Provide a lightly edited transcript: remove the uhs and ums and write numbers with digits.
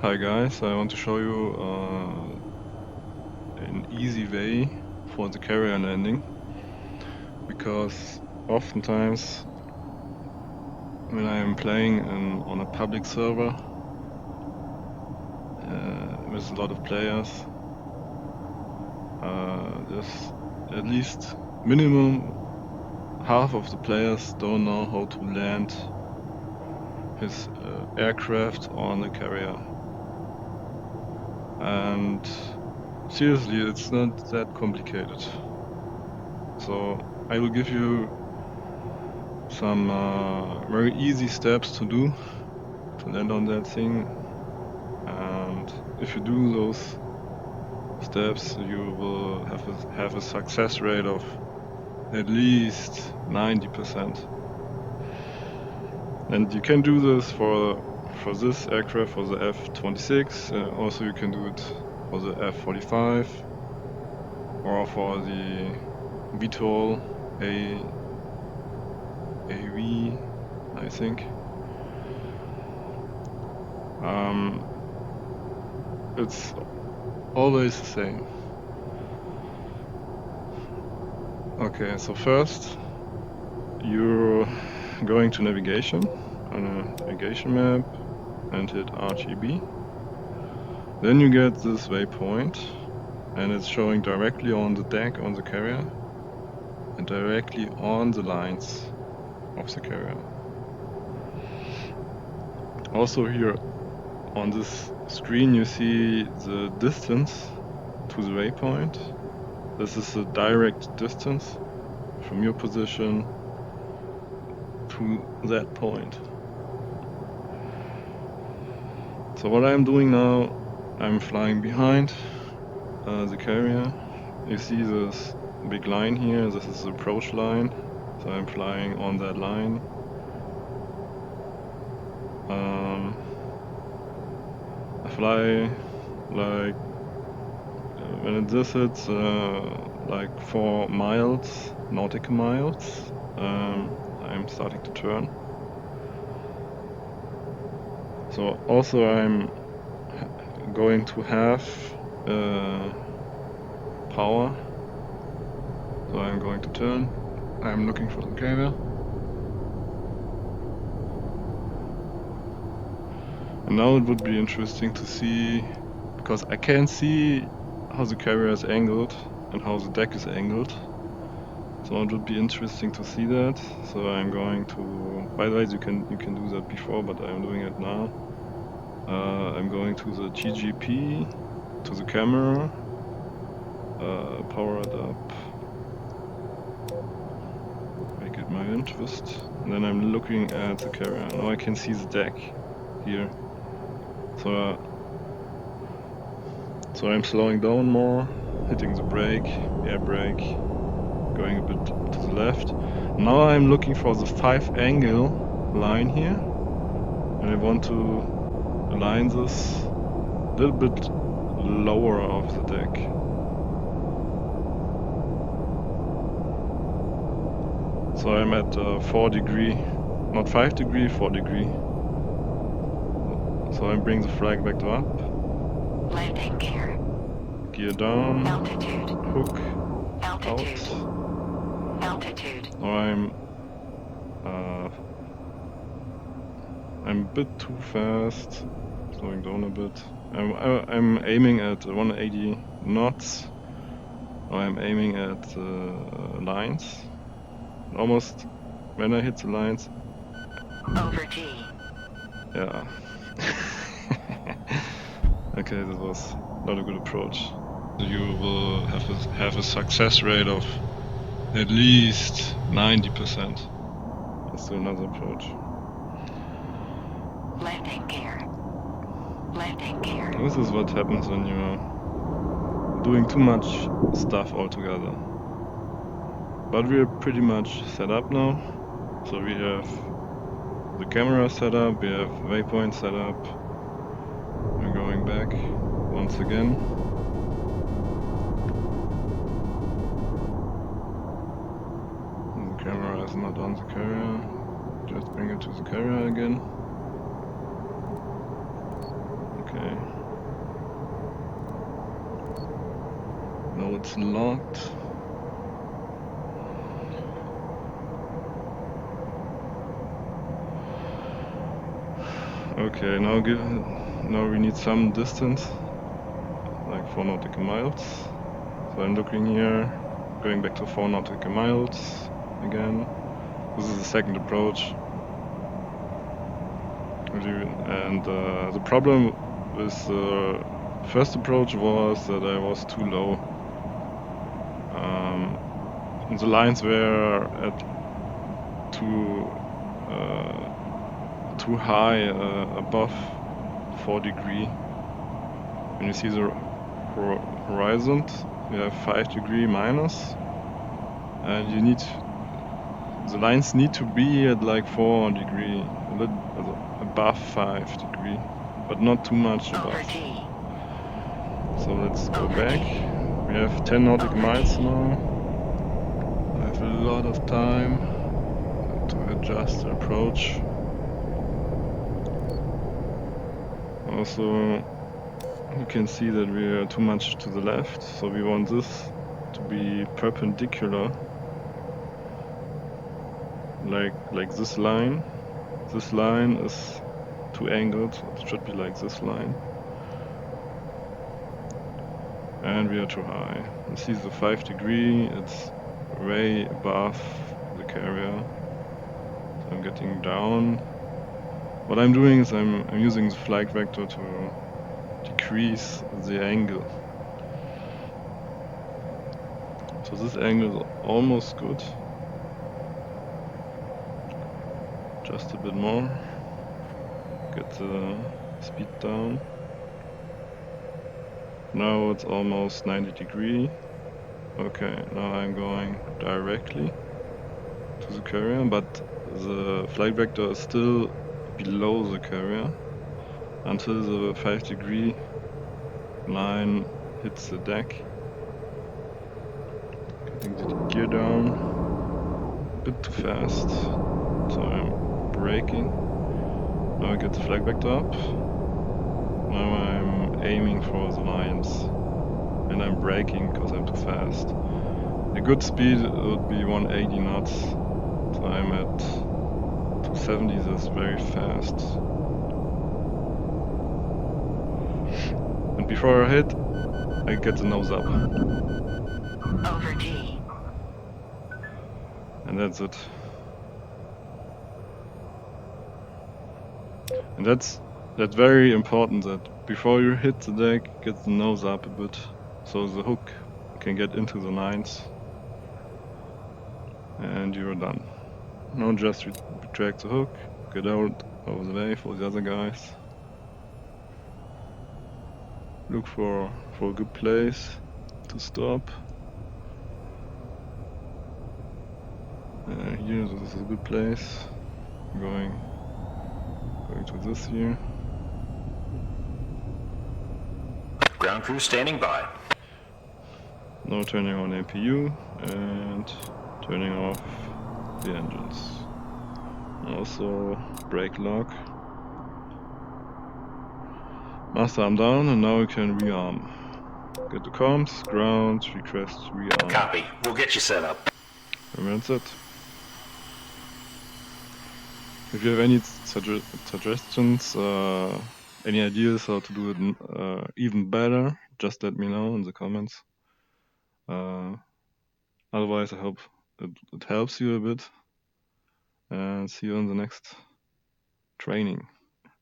Hi guys, I want to show you an easy way for the carrier landing, because oftentimes when I am playing on a public server with a lot of players, there's at least minimum half of the players don't know how to land his aircraft on the carrier. And seriously, it's not that complicated. So I will give you some very easy steps to do to land on that thing, and if you do those steps, you will have a success rate of at least 90%. And you can do this for this aircraft, for the F-26. Also, you can do it for the F-45 or for the VTOL AV, I think. It's always the same. Okay, so first you're going to navigation on a navigation map and hit RGB. Then you get this waypoint, and it's showing directly on the deck on the carrier and directly on the lines of the carrier. Also here on this screen you see the distance to the waypoint. This is the direct distance from your position to that point. So what I'm doing now, I'm flying behind the carrier. You see this big line here, this is the approach line. So I'm flying on that line. I fly like, when this hits like 4 miles, nautical miles, I'm starting to turn. So also I'm going to have power. So I'm going to turn. I'm looking for the carrier. And now it would be interesting to see, because I can see how the carrier is angled and how the deck is angled. So it would be interesting to see that. So I'm going to, by the way, you can do that before, but I'm doing it now. I'm going to the GGP, to the camera, power it up, make it my interest, and then I'm looking at the carrier. Now I can see the deck here. So I'm slowing down more, hitting the brake, air brake, going a bit to the left. Now I'm looking for the 5 angle line here, and I want to align this a little bit lower off the deck. So I'm at 4 degree, not 5 degree, 4 degree. So I bring the flag back to up. Landing gear. Gear down. Altitude. Hook. Altitude. Out. Altitude. Now I'm a bit too fast. Slowing down a bit. I'm aiming at 180 knots. Now I'm aiming at lines. Almost when I hit the lines. Over G. Yeah. Okay, that was not a good approach. You will have a success rate of at least 90%. Let's do another approach. Landing gear. Landing gear. This is what happens when you're doing too much stuff altogether. But we're pretty much set up now. So we have the camera set up, we have waypoint set up. We're going back once again. The camera is not on the carrier. Just bring it to the carrier again. Okay. it's locked. Okay, now we need some distance, like 4 nautical miles. So I'm looking here, going back to 4 nautical miles again. This is the second approach. And the problem with the first approach was that I was too low. The lines were at too high above 4°. When you see the horizon, we have 5° minus, and the lines need to be at like 4°, a little above 5°, but not too much above. Over G. So let's go Over back. G. We have 10 nautical Over miles G. now. I have a lot of time to adjust the approach. Also, you can see that we are too much to the left, so we want this to be perpendicular, like this line. This line is too angled, so it should be like this line. And we are too high. You see the 5°, it's way above the carrier. So I'm getting down. What I'm doing is I'm using the flight vector to decrease the angle. So this angle is almost good. Just a bit more. Get the speed down. Now it's almost 90°. Okay, now I'm going directly to the carrier, but the flight vector is still below the carrier until the 5° line hits the deck. Getting the gear down a bit too fast, so I'm braking. Now I get the flight vector up. Now I'm aiming for the lines, and I'm braking because I'm too fast. A good speed would be 180 knots, so I'm at 270, that's very fast. And before I hit, I get the nose up. Over G. And that's it. And that's very important that before you hit the deck, get the nose up a bit, so the hook can get into the lines. And you're done. Now just retract the hook, get out of the way for the other guys. Look for a good place to stop. Here, this is a good place. Going to this here. Ground crew standing by. Now turning on APU and turning off the engines. Also brake lock. Master arm down, and now we can rearm. Get the comms, ground, request rearm. Copy. We'll get you set up. And that's it. If you have any suggestions, any ideas how to do it even better, just let me know in the comments. Otherwise, I hope it helps you a bit. And see you in the next training.